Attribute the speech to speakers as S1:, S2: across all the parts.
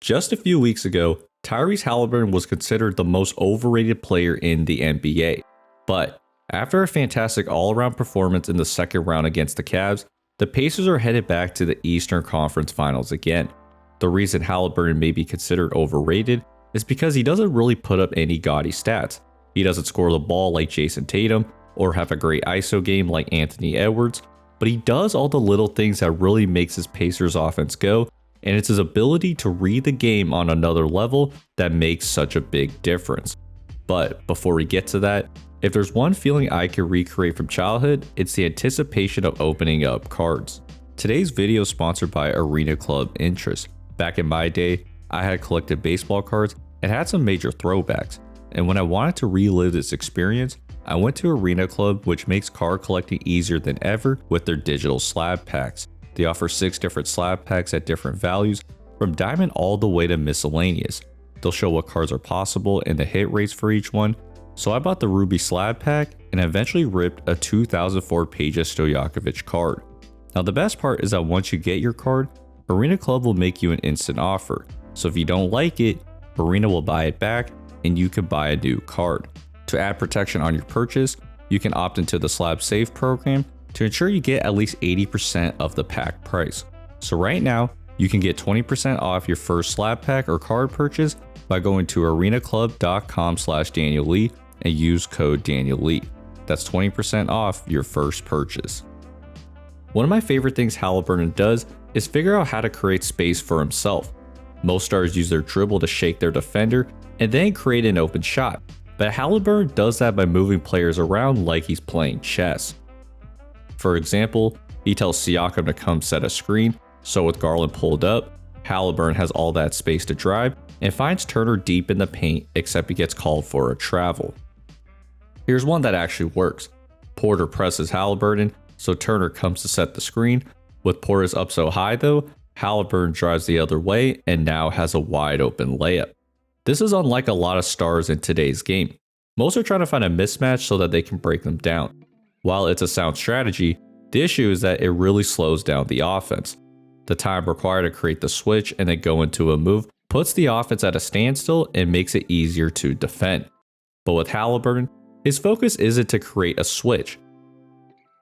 S1: Just a few weeks ago, Tyrese Haliburton was considered the most overrated player in the NBA. But after a fantastic all-around performance in the second round against the Cavs, the Pacers are headed back to the Eastern Conference Finals again. The reason Haliburton may be considered overrated is because he doesn't really put up any gaudy stats. He doesn't score the ball like Jason Tatum or have a great ISO game like Anthony Edwards, but he does all the little things that really makes his Pacers offense go, and it's his ability to read the game on another level that makes such a big difference. But before we get to that, if there's one feeling I can recreate from childhood, it's the anticipation of opening up cards. Today's video is sponsored by Arena Club Interest. Back in my day, I had collected baseball cards and had some major throwbacks, and when I wanted to relive this experience, I went to Arena Club, which makes card collecting easier than ever with their digital slab packs. They offer 6 different slab packs at different values, from diamond all the way to miscellaneous. They'll show what cards are possible and the hit rates for each one. So I bought the Ruby slab pack and eventually ripped a 2004 Peja Stojakovic card. Now the best part is that once you get your card, Arena Club will make you an instant offer. So if you don't like it, Arena will buy it back and you can buy a new card. To add protection on your purchase, you can opt into the Slab Save program to ensure you get at least 80% of the pack price. So right now, you can get 20% off your first slab pack or card purchase by going to arenaclub.com/DanielLee and use code DanielLee. That's 20% off your first purchase. One of my favorite things Haliburton does is figure out how to create space for himself. Most stars use their dribble to shake their defender and then create an open shot, but Haliburton does that by moving players around like he's playing chess. For example, he tells Siakam to come set a screen, so with Garland pulled up, Haliburton has all that space to drive and finds Turner deep in the paint, except he gets called for a travel. Here's one that actually works. Porter presses Haliburton, so Turner comes to set the screen. With Porter's up so high though, Haliburton drives the other way and now has a wide open layup. This is unlike a lot of stars in today's game. Most are trying to find a mismatch so that they can break them down. While it's a sound strategy, the issue is that it really slows down the offense. The time required to create the switch and then go into a move puts the offense at a standstill and makes it easier to defend. But with Haliburton, his focus isn't to create a switch.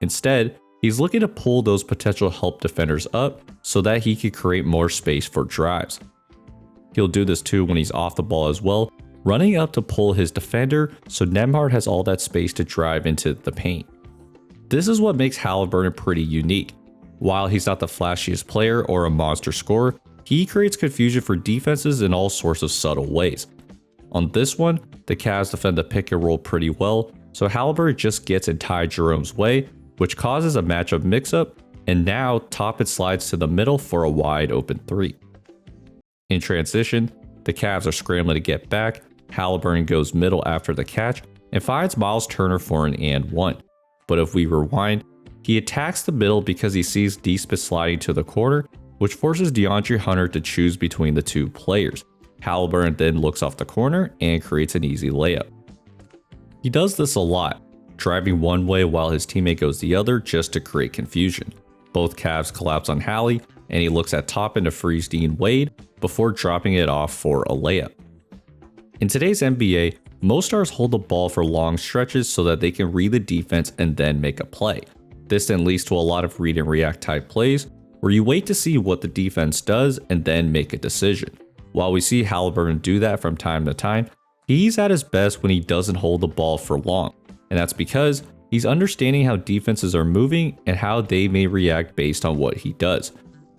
S1: Instead, he's looking to pull those potential help defenders up so that he can create more space for drives. He'll do this too when he's off the ball as well, running up to pull his defender so Nembhard has all that space to drive into the paint. This is what makes Haliburton pretty unique. While he's not the flashiest player or a monster scorer, he creates confusion for defenses in all sorts of subtle ways. On this one, the Cavs defend the pick and roll pretty well, so Haliburton just gets in Ty Jerome's way, which causes a matchup mix-up, and now Toppin slides to the middle for a wide open 3. In transition, the Cavs are scrambling to get back, Haliburton goes middle after the catch, and finds Miles Turner for an and 1. But if we rewind, he attacks the middle because he sees Deespis sliding to the corner, which forces DeAndre Hunter to choose between the two players. Haliburton then looks off the corner and creates an easy layup. He does this a lot, driving one way while his teammate goes the other just to create confusion. Both Cavs collapse on Hallie, and he looks at Toppin to freeze Dean Wade before dropping it off for a layup. In today's NBA, most stars hold the ball for long stretches so that they can read the defense and then make a play. This then leads to a lot of read and react type plays, where you wait to see what the defense does and then make a decision. While we see Haliburton do that from time to time, he's at his best when he doesn't hold the ball for long, and that's because he's understanding how defenses are moving and how they may react based on what he does.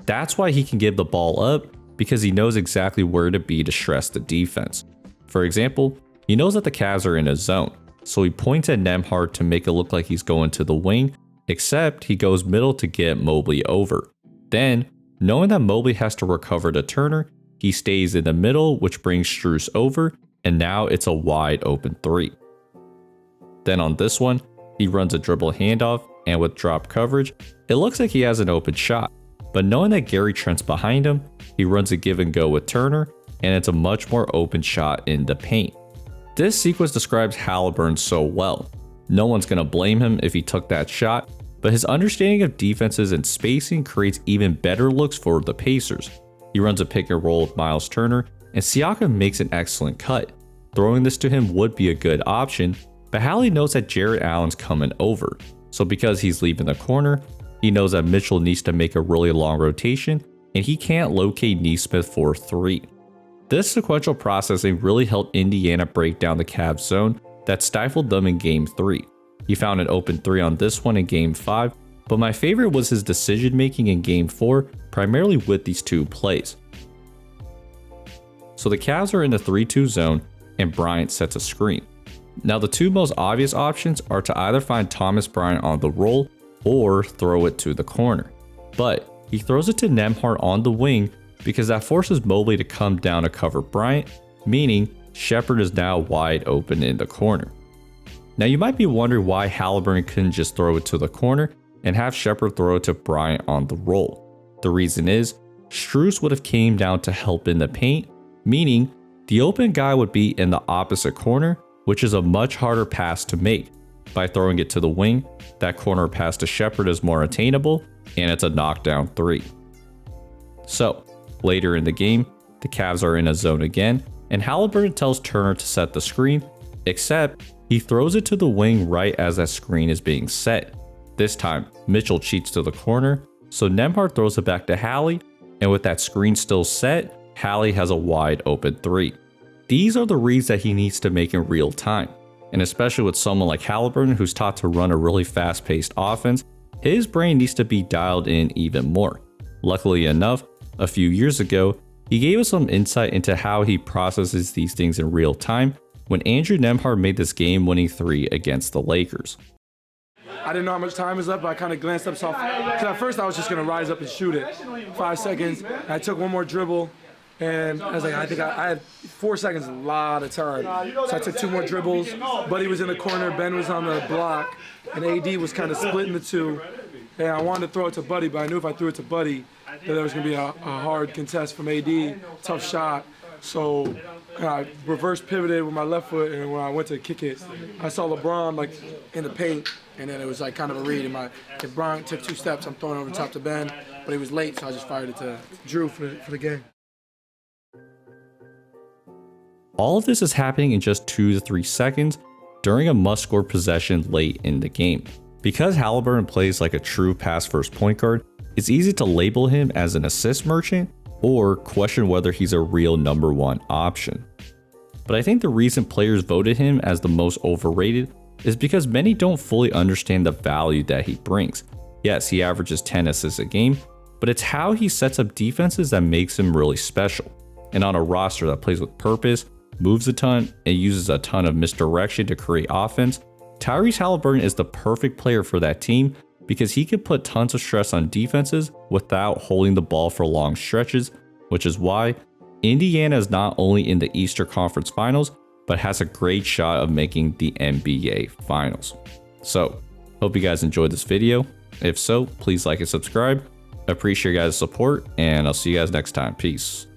S1: That's why he can give the ball up, because he knows exactly where to be to stress the defense. For example, he knows that the Cavs are in a zone, so he points at Nembhard to make it look like he's going to the wing, except he goes middle to get Mobley over. Then, knowing that Mobley has to recover to Turner, he stays in the middle, which brings Strus over, and now it's a wide open 3. Then on this one, he runs a dribble handoff, and with drop coverage, it looks like he has an open shot. But knowing that Gary Trent's behind him, he runs a give and go with Turner, and it's a much more open shot in the paint. This sequence describes Haliburton so well. No one's going to blame him if he took that shot, but his understanding of defenses and spacing creates even better looks for the Pacers. He runs a pick and roll with Miles Turner, and Siakam makes an excellent cut. Throwing this to him would be a good option, but Hallie knows that Jarrett Allen's coming over. So because he's leaving the corner, he knows that Mitchell needs to make a really long rotation, and he can't locate Nesmith for 3. This sequential processing really helped Indiana break down the Cavs zone that stifled them in Game 3. He found an open 3 on this one in Game 5, but my favorite was his decision making in Game 4, primarily with these 2 plays. So the Cavs are in the 3-2 zone, and Bryant sets a screen. Now the 2 most obvious options are to either find Thomas Bryant on the roll or throw it to the corner. But he throws it to Nembhard on the wing because that forces Mobley to come down to cover Bryant, meaning Shepherd is now wide open in the corner. Now you might be wondering why Haliburton couldn't just throw it to the corner and have Shepherd throw it to Bryant on the roll. The reason is, Strus would have came down to help in the paint, meaning the open guy would be in the opposite corner, which is a much harder pass to make. By throwing it to the wing, that corner pass to Shepherd is more attainable, and it's a knockdown 3. So, later in the game, the Cavs are in a zone again, and Haliburton tells Turner to set the screen, except he throws it to the wing right as that screen is being set. This time, Mitchell cheats to the corner, so Nembhard throws it back to Hallie, and with that screen still set, Hallie has a wide open 3. These are the reads that he needs to make in real time, and especially with someone like Haliburton who's taught to run a really fast-paced offense, his brain needs to be dialed in even more. Luckily enough, a few years ago, he gave us some insight into how he processes these things in real time when Andrew Nembhard made this game-winning 3 against the Lakers.
S2: I didn't know how much time was left, but I kind of glanced up soft. Because at first I was just going to rise up and shoot it. 5 seconds. I took one more dribble, and I was like, I had 4 seconds, a lot of time. So I took 2 more dribbles. Buddy was in the corner, Ben was on the block, and AD was kind of splitting the 2. And I wanted to throw it to Buddy, but I knew if I threw it to Buddy, that there was going to be a hard contest from AD, tough shot. So I reverse pivoted with my left foot, and when I went to kick it, I saw LeBron like in the paint, and then it was like kind of a read. If Bryant took 2 steps, I'm throwing over the top to Ben, but he was late, so I just fired it to Drew for the game.
S1: All of this is happening in just 2 to 3 seconds during a must-score possession late in the game. Because Haliburton plays like a true pass-first point guard, it's easy to label him as an assist merchant or question whether he's a real number 1 option. But I think the reason players voted him as the most overrated is because many don't fully understand the value that he brings. Yes, he averages 10 assists a game, but it's how he sets up defenses that makes him really special. And on a roster that plays with purpose, moves a ton, and uses a ton of misdirection to create offense, Tyrese Haliburton is the perfect player for that team because he can put tons of stress on defenses without holding the ball for long stretches, which is why Indiana is not only in the Eastern Conference Finals, but has a great shot of making the NBA Finals. So, hope you guys enjoyed this video. If so, please like and subscribe. I appreciate your guys' support, and I'll see you guys next time. Peace.